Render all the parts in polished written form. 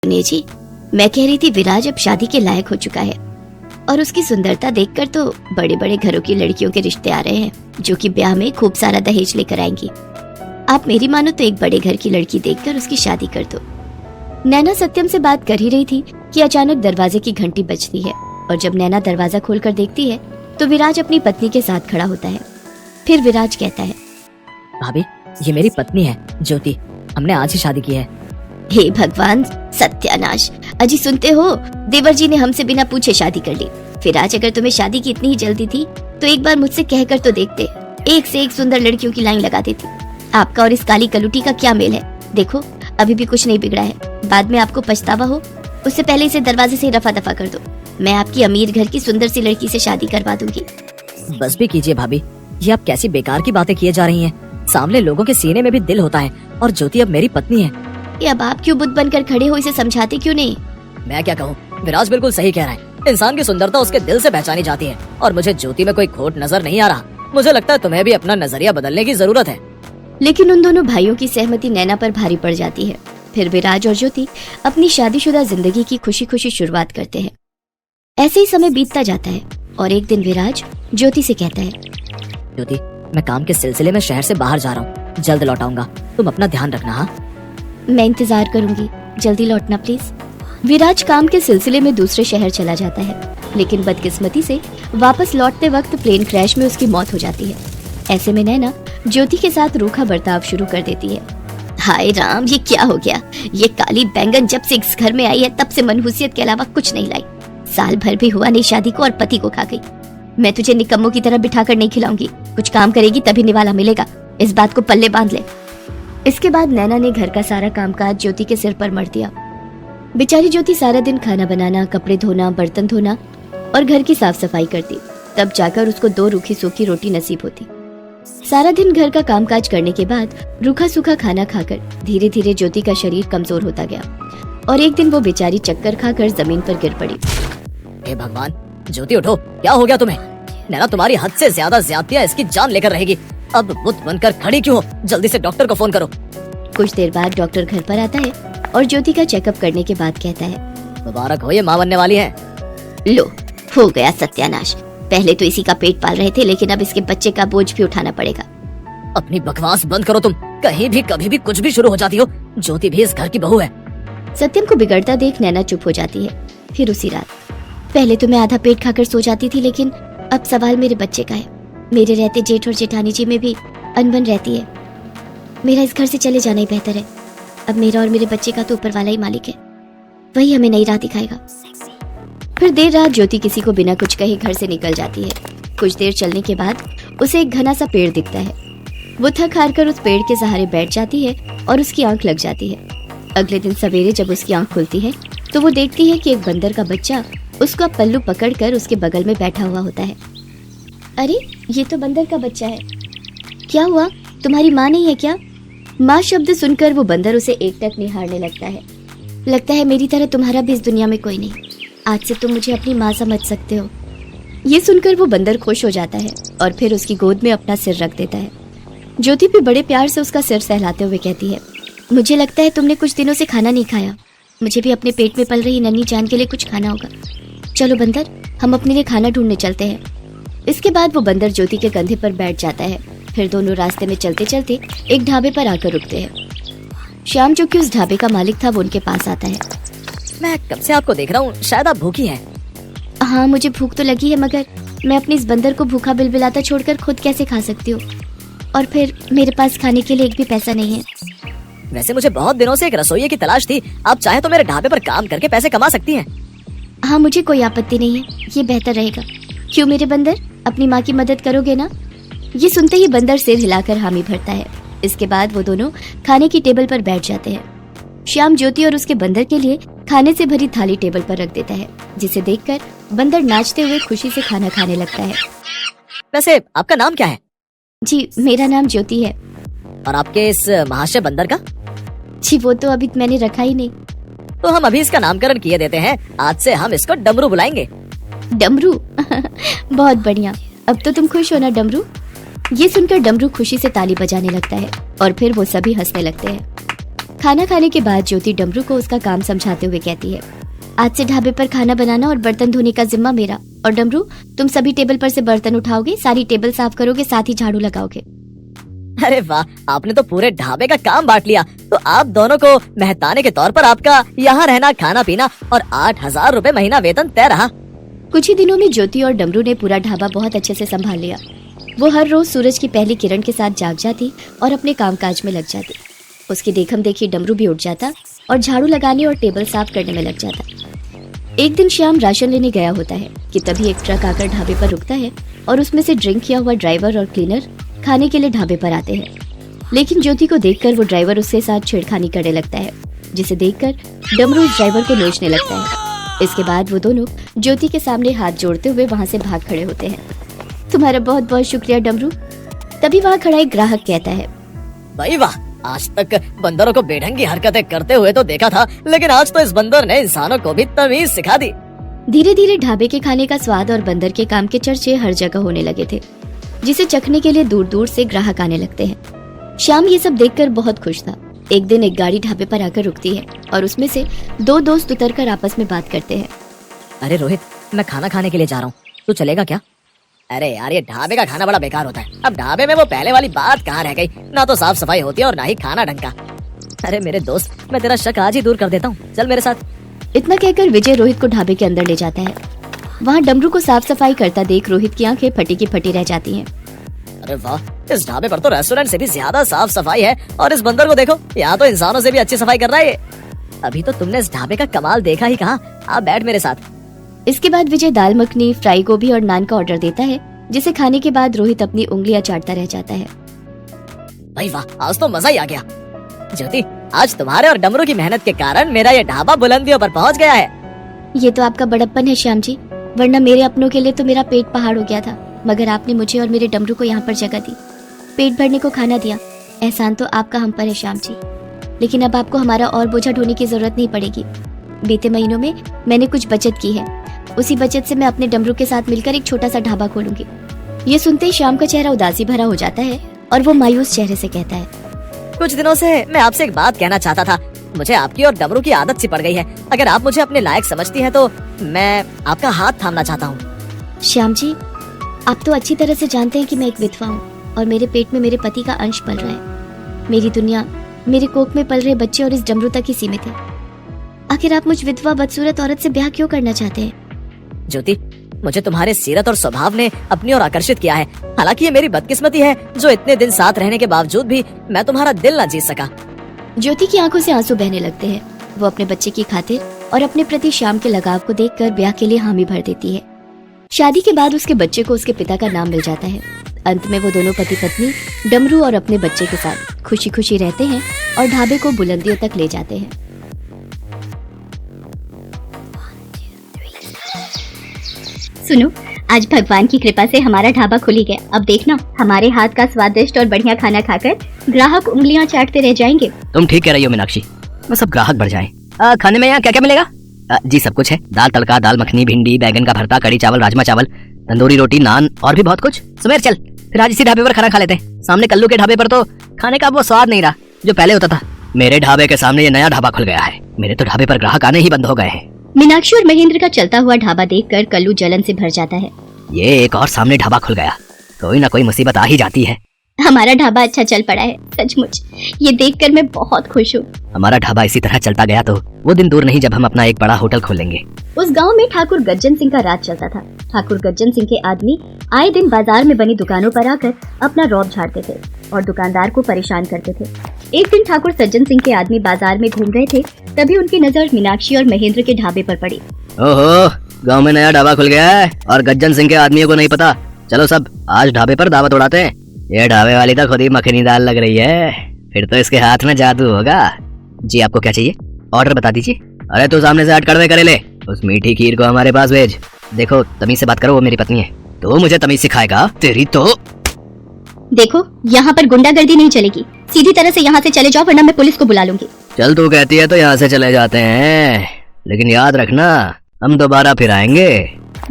सुनिए जी, मैं कह रही थी विराज अब शादी के लायक हो चुका है और उसकी सुंदरता देखकर तो बड़े बड़े घरों की लड़कियों के रिश्ते आ रहे हैं जो कि ब्याह में खूब सारा दहेज लेकर आएंगी। आप मेरी मानो तो एक बड़े घर की लड़की देखकर उसकी शादी कर दो। नैना सत्यम से बात कर ही रही थी कि अचानक दरवाजे की घंटी बजती है और जब नैना दरवाजा खोलकर देखती है तो विराज अपनी पत्नी के साथ खड़ा होता है। फिर विराज कहता है, भाभी, ये मेरी पत्नी है ज्योति। हमने आज ही शादी की है। हे भगवान, सत्यानाश! अजी सुनते हो, देवर जी ने हमसे बिना पूछे शादी कर ली। फिर आज अगर तुम्हें शादी की इतनी ही जल्दी थी तो एक बार मुझसे कहकर तो देखते, एक से एक सुंदर लड़कियों की लाइन लगा देती। आपका और इस काली कलुटी का क्या मेल है? देखो अभी भी कुछ नहीं बिगड़ा है, बाद में आपको पछतावा हो उससे पहले इसे दरवाजे से रफा दफा कर दो। मैं आपकी अमीर घर की सुंदर सी लड़की से शादी करवा दूंगी। बस भी कीजिए भाभी, ये आप कैसी बेकार की बातें किए जा रही हैं। सामने लोगों के सीने में भी दिल होता है और ज्योति अब मेरी पत्नी है। ये अब आप क्यों बुद्ध बनकर खड़े हो, इसे समझाते क्यों नहीं? मैं क्या कहूँ, विराज बिल्कुल सही कह रहा है। इंसान की सुंदरता उसके दिल से पहचानी जाती है और मुझे ज्योति में कोई खोट नजर नहीं आ रहा। मुझे लगता है तुम्हें भी अपना नजरिया बदलने की जरूरत है। लेकिन उन दोनों भाइयों की सहमति नैना पर भारी पड़ जाती है। फिर विराज और ज्योति अपनी शादीशुदा जिंदगी की खुशी खुशी शुरुआत करते हैं। ऐसे ही समय बीतता जाता है और एक दिन विराज ज्योति से कहता है, ज्योति, मैं काम के सिलसिले में शहर से बाहर जा रहा हूँ, जल्द लौट आऊंगा। तुम अपना ध्यान रखना। हाँ, मैं इंतजार करूंगी, जल्दी लौटना प्लीज। विराज काम के सिलसिले में दूसरे शहर चला जाता है, लेकिन बदकिस्मती से वापस लौटते वक्त प्लेन क्रैश में उसकी मौत हो जाती है। ऐसे में नैना ज्योति के साथ रूखा बर्ताव शुरू कर देती है। हाय राम, ये क्या हो गया? ये काली बैंगन जब से इस घर में आई है तब से मनहूसियत के अलावा कुछ नहीं लाई। साल भर भी हुआ नहीं शादी को और पति को खा गई। मैं तुझे निकम्मों की तरह बिठाकर नहीं खिलाऊंगी, कुछ काम करेगी तभी निवाला मिलेगा, इस बात को पल्ले बांध ले। इसके बाद नैना ने घर का सारा कामकाज ज्योति के सिर पर मढ़ दिया। बेचारी ज्योति सारा दिन खाना बनाना, कपड़े धोना, बर्तन धोना और घर की साफ सफाई करती, तब जाकर उसको 2 रूखी सूखी रोटी नसीब होती। सारा दिन घर का कामकाज करने के बाद रूखा सूखा खाना खाकर धीरे धीरे ज्योति का शरीर कमजोर होता गया और एक दिन वो बेचारी चक्कर खाकर जमीन पर गिर पड़ी। हे भगवान, ज्योति उठो, क्या हो गया तुम्हें? नैना तुम्हारी हद से ज्यादा ज्यादतियां इसकी जान लेकर रहेगी। अब बुत बनकर खड़ी क्यों हो? जल्दी से डॉक्टर को फोन करो। कुछ देर बाद डॉक्टर घर पर आता है और ज्योति का चेकअप करने के बाद कहता है, मुबारक हो, ये मां बनने वाली है। लो, हो गया सत्यानाश। पहले तो इसी का पेट पाल रहे थे, लेकिन अब इसके बच्चे का बोझ भी उठाना पड़ेगा। अपनी बकवास बंद करो तुम, कहीं भी कभी भी कुछ भी शुरू हो जाती हो। ज्योति भी इस घर की बहू है। सत्यम को बिगड़ता देख नैना चुप हो जाती है। फिर उसी रात, पहले तो मैं आधा पेट खाकर सो जाती थी, लेकिन अब सवाल मेरे बच्चे का है। मेरे रहते जेठ और जेठानी जी में भी अनबन रहती है। मेरा इस घर से चले जाना ही बेहतर है। अब मेरा और मेरे बच्चे का तो ऊपर वाला ही मालिक है, वही हमें नई राह दिखाएगा। फिर देर रात ज्योति किसी को बिना कुछ कहे घर से निकल जाती है। कुछ देर चलने के बाद उसे एक घना सा पेड़ दिखता है। वो थक हार कर उस पेड़ के सहारे बैठ जाती है और उसकी आंख लग जाती है। अगले दिन सवेरे जब उसकी आंख खुलती है तो वो देखती है कि एक बंदर का बच्चा उसका पल्लू पकड़कर उसके बगल में बैठा हुआ होता है। अरे, ये तो बंदर का बच्चा है। क्या हुआ, तुम्हारी माँ नहीं है क्या? माँ शब्द सुनकर वो बंदर उसे एकटक निहारने लगता है। लगता है मेरी तरह तुम्हारा भी इस दुनिया में कोई नहीं, आज से तुम मुझे अपनी माँ समझ सकते हो। ये सुनकर वो बंदर खुश हो जाता है और फिर उसकी गोद में अपना सिर रख देता है। ज्योति भी बड़े प्यार से उसका सिर सहलाते हुए कहती है, मुझे लगता है तुमने कुछ दिनों से खाना नहीं खाया। मुझे भी अपने पेट में पल रही नन्ही जान के लिए कुछ खाना होगा। चलो बंदर, हम अपने लिए खाना ढूंढने चलते हैं। इसके बाद वो बंदर ज्योति के कंधे पर बैठ जाता है। फिर दोनों रास्ते में चलते चलते एक ढाबे पर आकर रुकते हैं। श्याम, जो कि उस ढाबे का मालिक था, वो उनके पास आता है। मैं कब से आपको देख रहा हूँ, शायद आप भूखी हैं। हाँ, मुझे भूख तो लगी है, मगर मैं अपने इस बंदर को भूखा बिलबिलाता छोड़कर खुद कैसे खा सकती हूँ? और फिर मेरे पास खाने के लिए एक भी पैसा नहीं है। वैसे मुझे बहुत दिनों से एक रसोइये की तलाश थी। आप चाहे तो मेरे ढाबे पर काम करके पैसे कमा सकती हैं। हाँ, मुझे कोई आपत्ति नहीं है, ये बेहतर रहेगा। क्यों मेरे बंदर, अपनी माँ की मदद करोगे ना? ये सुनते ही बंदर सिर हिलाकर हामी भरता है। इसके बाद वो दोनों खाने की टेबल पर बैठ जाते हैं। श्याम ज्योति और उसके बंदर के लिए खाने से भरी थाली टेबल पर रख देता है, जिसे देखकर बंदर नाचते हुए खुशी से खाना खाने लगता है। वैसे आपका नाम क्या है? जी, मेरा नाम ज्योति है। और आपके इस महाशय बंदर का? जी, वो तो अभी मैंने रखा ही नहीं। तो हम अभी इसका नामकरण किए देते हैं। आज से हम इसको डमरू बुलाएंगे। डमरू? बहुत बढ़िया। अब तो तुम खुश हो ना डमरू? ये सुनकर डमरू खुशी से ताली बजाने लगता है और फिर वो सभी हंसने लगते हैं। खाना खाने के बाद ज्योति डमरू को उसका काम समझाते हुए कहती है, आज से ढाबे पर खाना बनाना और बर्तन धोने का जिम्मा मेरा। और डमरू, तुम सभी टेबल पर से बर्तन उठाओगे, सारी टेबल साफ करोगे, साथ ही झाड़ू लगाओगे। अरे वाह, आपने तो पूरे ढाबे का काम बांट लिया। तो आप दोनों को मेहताने के तौर पर आपका यहाँ रहना, खाना पीना और 8,000 रुपए महीना वेतन तय रहा। कुछ ही दिनों में ज्योति और डमरू ने पूरा ढाबा बहुत अच्छे से संभाल लिया। वो हर रोज सूरज की पहली किरण के साथ जाग जाती और अपने कामकाज में लग जाती। उसकी देखम देखी डमरू भी उठ जाता और झाड़ू लगाने और टेबल साफ करने में लग जाता। एक दिन श्याम राशन लेने गया होता है कि तभी एक ट्रक आकर ढाबे पर रुकता है और उसमें से ड्रिंक किया हुआ ड्राइवर और क्लीनर खाने के लिए ढाबे पर आते हैं। लेकिन ज्योति को देखकर वो ड्राइवर उसके साथ छेड़खानी करने लगता है, जिसे देखकर डमरू उस ड्राइवर को नोचने लगता है। इसके बाद वो दोनों ज्योति के सामने हाथ जोड़ते हुए वहाँ से भाग खड़े होते हैं। तुम्हारा बहुत बहुत शुक्रिया डमरू। तभी वहाँ खड़ा एक ग्राहक कहता है, भाई वाह, आज तक बंदरों को बेढंगी हरकतें करते हुए तो देखा था, लेकिन आज तो इस बंदर ने इंसानों को भी तमीज सिखा दी। धीरे धीरे ढाबे के खाने का स्वाद और बंदर के काम के चर्चे हर जगह होने लगे थे, जिसे चखने के लिए दूर दूर से ग्राहक आने लगते हैं। श्याम ये सब देखकर बहुत खुश था। एक दिन एक गाड़ी ढाबे पर आकर रुकती है और उसमें से दो दोस्त उतरकर आपस में बात करते हैं। अरे रोहित, मैं खाना खाने के लिए जा रहा हूँ, तू चलेगा क्या? अरे यार, ये ढाबे का खाना बड़ा बेकार होता है। अब ढाबे में वो पहले वाली बात कहाँ रह गई, ना तो साफ सफाई होती है और ना ही खाना ढंग का। अरे मेरे दोस्त, मैं तेरा शक आज ही दूर कर देता हूँ, चल मेरे साथ। इतना कहकर विजय रोहित को ढाबे के अंदर ले जाता है। वहाँ डमरू को साफ सफाई करता देख रोहित की आंखें फटी की फटी रह जाती हैं। अरे वाह, इस ढाबे पर तो रेस्टोरेंट से भी ज्यादा साफ सफाई है, और इस बंदर को देखो, यहाँ तो इंसानों से भी अच्छी सफाई कर रहा है ये। अभी तो तुमने इस ढाबे का कमाल देखा ही कहा, आप बैठ मेरे साथ। इसके बाद विजय दाल मखनी, फ्राई गोभी और नान का ऑर्डर देता है, जिसे खाने के बाद रोहित अपनी उंगलियां चाटता रह जाता है। भाई वाह, आज तो मजा ही आ गया। ज्योति, आज तुम्हारे और डमरू की मेहनत के कारण मेरा ये ढाबा बुलंदियों पर पहुंच गया है। ये तो आपका बड़प्पन है श्याम जी, वरना मेरे अपनों के लिए तो मेरा पेट पहाड़ हो गया था, मगर आपने मुझे और मेरे डमरू को यहाँ पर जगह दी, पेट भरने को खाना दिया। एहसान तो आपका हम पर है श्याम जी, लेकिन अब आपको हमारा और बोझा ढोने की जरूरत नहीं पड़ेगी। बीते महीनों में मैंने कुछ बचत की है, उसी बचत से मैं अपने डमरू के साथ मिलकर एक छोटा सा ढाबा खोलूंगी। ये सुनते ही श्याम का चेहरा उदासी भरा हो जाता है और वो मायूस चेहरे से कहता है, कुछ दिनों से मैं आपसे एक बात कहना चाहता था। मुझे आपकी और डमरू की आदत सी पड़ गई है। अगर आप मुझे अपने लायक समझती हैं तो मैं आपका हाथ थामना चाहता हूँ। श्याम जी, आप तो अच्छी तरह से जानते हैं कि मैं एक विधवा हूँ और मेरे पेट में मेरे पति का अंश पल रहा है। मेरी दुनिया मेरे कोख में पल रहे बच्चे और इस डमरू तक ही सीमित है। आखिर आप मुझ विधवा बदसूरत औरत से ब्याह क्यों करना चाहते हैं? ज्योति, मुझे तुम्हारे सीरत और स्वभाव ने अपनी ओर आकर्षित किया है। हालांकि ये मेरी बदकिस्मती है जो इतने दिन साथ रहने के बावजूद भी मैं तुम्हारा दिल न जीत सका। ज्योति की आंखों से आंसू बहने लगते हैं। वो अपने बच्चे की खातिर और अपने प्रति श्याम के लगाव को देखकर ब्याह के लिए हामी भर देती है। शादी के बाद उसके बच्चे को उसके पिता का नाम मिल जाता है। अंत में वो दोनों पति पत्नी डमरू और अपने बच्चे के साथ खुशी खुशी रहते हैं और ढाबे को बुलंदियों तक ले जाते हैं। सुनो, आज भगवान की कृपा से हमारा ढाबा खुल ही गया। अब देखना, हमारे हाथ का स्वादिष्ट और बढ़िया खाना खाकर ग्राहक उंगलियां चाटते रह जाएंगे। तुम ठीक कह रही हो मीनाक्षी, बस सब ग्राहक बढ़ जाएं। खाने में यहाँ क्या क्या मिलेगा? जी सब कुछ है, दाल तड़का, दाल मखनी, भिंडी, बैगन का भरता, कड़ी चावल, राजमा चावल, तंदूरी रोटी, नान और भी बहुत कुछ। सुमेर चल, फिर आज इसी ढाबे पर खाना खा लेते हैं। सामने कल्लू के ढाबे पर तो खाने का वो स्वाद नहीं रहा जो पहले होता था। मेरे ढाबे के सामने ये नया ढाबा खुल गया है, मेरे तो ढाबे पर ग्राहक आने ही बंद हो गए हैं। मीनाक्षी और महेंद्र का चलता हुआ ढाबा देखकर कल्लू जलन से भर जाता है। ये एक और सामने ढाबा खुल गया, कोई ना कोई मुसीबत आ ही जाती है। हमारा ढाबा अच्छा चल पड़ा है, सचमुच ये देखकर मैं बहुत खुश हूँ। हमारा ढाबा इसी तरह चलता गया तो वो दिन दूर नहीं जब हम अपना एक बड़ा होटल खोलेंगे। उस गांव में ठाकुर गज्जन सिंह का राज चलता था। ठाकुर गज्जन सिंह के आदमी आए दिन बाजार में बनी दुकानों पर आकर अपना रौब झाड़ते थे और दुकानदार को परेशान करते थे। एक दिन ठाकुर सज्जन सिंह के आदमी बाजार में घूम रहे थे, तभी उनकी नजर मीनाक्षी और महेंद्र के ढाबे पर पड़ी। ओहो, गांव में नया ढाबा खुल गया है और गज्जन सिंह के आदमियों को नहीं पता। चलो सब आज ढाबे पर दावत उड़ाते हैं। ये ढाबे वाली तो खुद ही मखनी दाल लग रही है, फिर तो इसके हाथ में जादू होगा। जी आपको क्या चाहिए? ऑर्डर बता दीजिए। अरे तू सामने से हट कड़वे करे ले, उस मीठी खीर को हमारे पास भेज। देखो तमीज से बात करो, वो मेरी पत्नी है। तो मुझे तमीज सिखाएगा तेरी तो। देखो, यहाँ पर गुंडागर्दी नहीं चलेगी, सीधी तरह से यहाँ से चले जाओ वरना मैं पुलिस को बुला लूंगी। चल तू कहती है तो यहाँ से चले जाते हैं, लेकिन याद रखना हम दोबारा फिर आएंगे।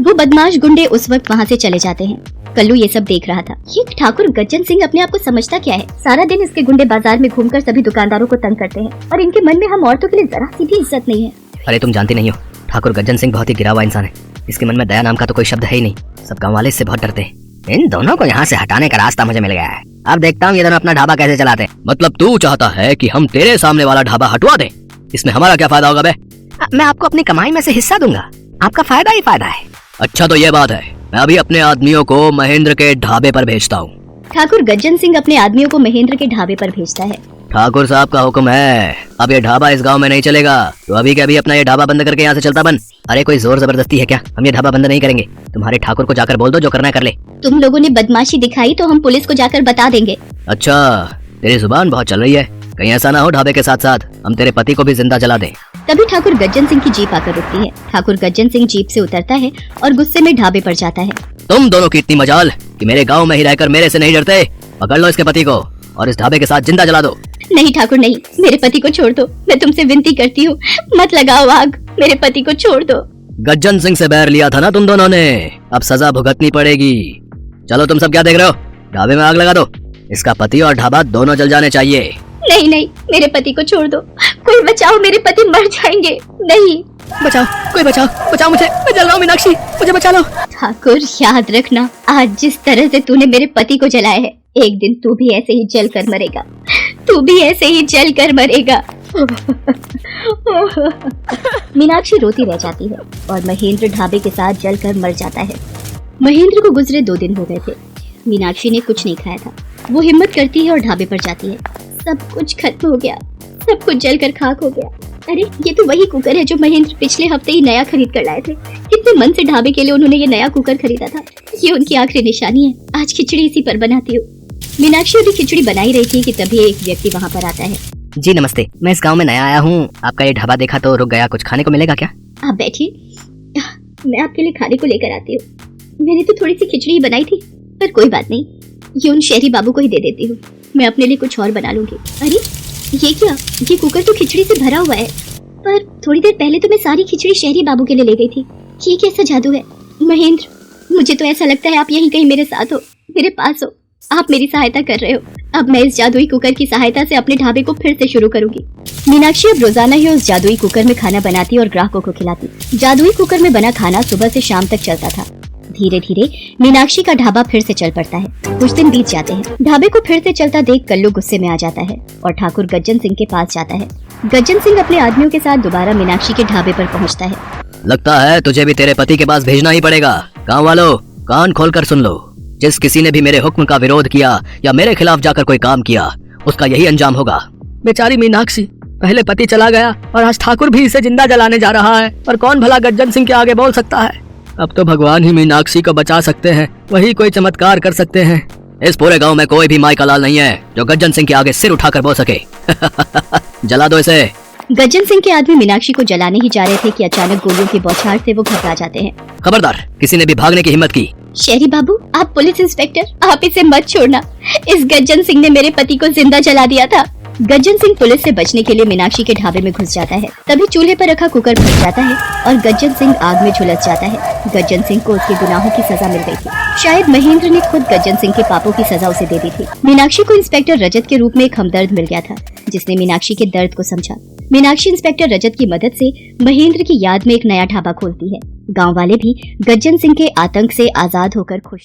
वो बदमाश गुंडे उस वक्त वहाँ से चले जाते हैं। कल्लू ये सब देख रहा था। ये ठाकुर गज्जन सिंह अपने आप को समझता क्या है? सारा दिन इसके गुंडे बाजार में घूमकर सभी दुकानदारों को तंग करते हैं और इनके मन में हम औरतों के लिए जरा सी भी इज्जत नहीं है। अरे तुम जानती नहीं हो, ठाकुर गज्जन सिंह बहुत ही गिरा हुआ इंसान है। इसके मन में दया नाम का तो कोई शब्द है ही नहीं। सब गाँव वाले इससे बहुत डरते हैं। इन दोनों को यहाँ से हटाने का रास्ता मुझे मिल गया है। अब देखता हूँ ये दोनों अपना ढाबा कैसे चलाते हैं। मतलब तू चाहता है कि हम तेरे सामने वाला ढाबा हटवा दें? इसमें हमारा क्या फायदा होगा बे? मैं आपको अपनी कमाई में से हिस्सा दूंगा। आपका फायदा ही फायदा है। अच्छा तो ये बात है, मैं अभी अपने आदमियों को महेंद्र के ढाबे पर भेजता हूँ। ठाकुर गज्जन सिंह अपने आदमियों को महेंद्र के ढाबे पर भेजता है। ठाकुर साहब का हुक्म है, अब ये ढाबा इस गांव में नहीं चलेगा, तो अभी के अभी अपना ये ढाबा बंद करके यहाँ से चलता बन। अरे कोई जोर जबरदस्ती है क्या? हम ये ढाबा बंद नहीं करेंगे। तुम्हारे ठाकुर को जाकर बोल दो, जो करना है कर ले। तुम लोगों ने बदमाशी दिखाई तो हम पुलिस को जाकर बता देंगे। अच्छा, तेरी जुबान बहुत चल रही है। कहीं ऐसा ना हो ढाबे के साथ साथ हम तेरे पति को भी जिंदा जला दें। तभी ठाकुर गज्जन सिंह की जीप आकर रुकती है। ठाकुर गज्जन सिंह जीप से उतरता है और गुस्से में ढाबे पर जाता है। तुम दोनों की इतनी मजाल कि मेरे गांव में ही रहकर मेरे से नहीं डरते। पकड़ लो इसके पति को और इस ढाबे के साथ जिंदा जला दो। नहीं ठाकुर नहीं, मेरे पति को छोड़ दो। मैं तुमसे विनती करती हूँ, मत लगाओ आग। मेरे पति को छोड़ दो। गज्जन सिंह से बैर लिया था ना तुम दोनों ने, अब सजा भुगतनी पड़ेगी। चलो तुम सब क्या देख रहे हो? ढाबे में आग लगा दो। इसका पति और ढाबा दोनों जल जाने चाहिए। नहीं नहीं, मेरे पति को छोड़ दो। कोई बचाओ, मेरे पति मर जाएंगे। नहीं, बचाओ, कोई बचाओ, बचाओ मुझे, मैं जल रहा हूँ। मीनाक्षी, मुझे बचा लो। ठाकुर याद रखना, आज जिस तरह से तूने मेरे पति को जलाया है, एक दिन तू भी ऐसे ही जल कर मरेगा। तू भी ऐसे ही जल कर मरेगा। मीनाक्षी रोती रह जाती है और महेंद्र ढाबे के साथ जल कर मर जाता है। महेंद्र को गुजरे 2 दिन हो गए थे। मीनाक्षी ने कुछ नहीं खाया था। वो हिम्मत करती है और ढाबे पर जाती है। सब कुछ खत्म हो गया, सब कुछ जल कर खाक हो गया। अरे ये तो वही कुकर है जो महेंद्र पिछले हफ्ते ही नया खरीद कर लाए थे। कितने मन से ढाबे के लिए उन्होंने ये नया कुकर खरीदा था। ये उनकी आखिरी निशानी है। आज खिचड़ी इसी पर बनाती हूँ। मीनाक्षी अभी खिचड़ी बनाई रही थी कि तभी एक व्यक्ति वहाँ पर आता है। जी नमस्ते, मैं इस गांव में नया आया हूँ। आपका ये ढाबा देखा तो रुक गया, कुछ खाने को मिलेगा क्या? आप बैठिए, मैं आपके लिए खाने को लेकर आती हूँ। मैंने तो थोड़ी सी खिचड़ी ही बनाई थी, पर कोई बात नहीं, ये उन शहरी बाबू को ही दे देती हूँ। मैं अपने लिए कुछ और बना लूंगी। अरे ये क्या? ये कुकर तो खिचड़ी से भरा हुआ है, पर थोड़ी देर पहले तो मैं सारी खिचड़ी शहरी बाबू के लिए ले गई थी। ये कैसा जादू है? महेंद्र, मुझे तो ऐसा लगता है आप यहीं कहीं मेरे साथ हो, मेरे पास हो। आप मेरी सहायता कर रहे हो। अब मैं इस जादुई कुकर की सहायता से अपने ढाबे को फिर से शुरू करूंगी। मीनाक्षी अब रोजाना ही उस जादुई कुकर में खाना बनाती और ग्राहकों को खिलाती। जादुई कुकर में बना खाना सुबह से शाम तक चलता था। धीरे धीरे मीनाक्षी का ढाबा फिर से चल पड़ता है। कुछ दिन बीत जाते हैं। ढाबे को फिर से चलता देख कल्लू गुस्से में आ जाता है और ठाकुर गज्जन सिंह के पास जाता है। गज्जन सिंह अपने आदमियों के साथ दोबारा मीनाक्षी के ढाबे पर पहुंचता है। लगता है तुझे भी तेरे पति के पास भेजना ही पड़ेगा। गाँव वालों, कान खोलकर सुन लो। जिस किसी ने भी मेरे हुक्म का विरोध किया या मेरे खिलाफ जाकर कोई काम किया, उसका यही अंजाम होगा। बेचारी मीनाक्षी, पहले पति चला गया और आज ठाकुर भी इसे जिंदा जलाने जा रहा है, और कौन भला गज्जन सिंह के आगे बोल सकता है? अब तो भगवान ही मीनाक्षी को बचा सकते हैं, वही कोई चमत्कार कर सकते हैं। इस पूरे गांव में कोई भी माई का लाल नहीं है जो गज्जन सिंह के आगे सिर उठाकर बोल सके। जला दो इसे। गज्जन सिंह के आदमी मीनाक्षी को जलाने ही जा रहे थे कि अचानक गोलियों की बौछार से वो घबरा जाते हैं। खबरदार, किसी ने भी भागने की हिम्मत की। शहरी बाबू, आप पुलिस इंस्पेक्टर, आप इसे मत छोड़ना। इस गज्जन सिंह ने मेरे पति को जिंदा जला दिया था। गज्जन सिंह पुलिस से बचने के लिए मीनाक्षी के ढाबे में घुस जाता है। तभी चूल्हे पर रखा कुकर फट जाता है और गज्जन सिंह आग में झुलस जाता है। गज्जन सिंह को उसके गुनाहों की सजा मिल गई थी। शायद महेंद्र ने खुद गज्जन सिंह के पापों की सजा उसे दे दी थी। मीनाक्षी को इंस्पेक्टर रजत के रूप में एक हमदर्द मिल गया था, जिसने मीनाक्षी के दर्द को समझा। मीनाक्षी इंस्पेक्टर रजत की मदद से महेंद्र की याद में एक नया ढाबा खोलती है। गाँव वाले भी गज्जन सिंह के आतंक से आजाद होकर खुश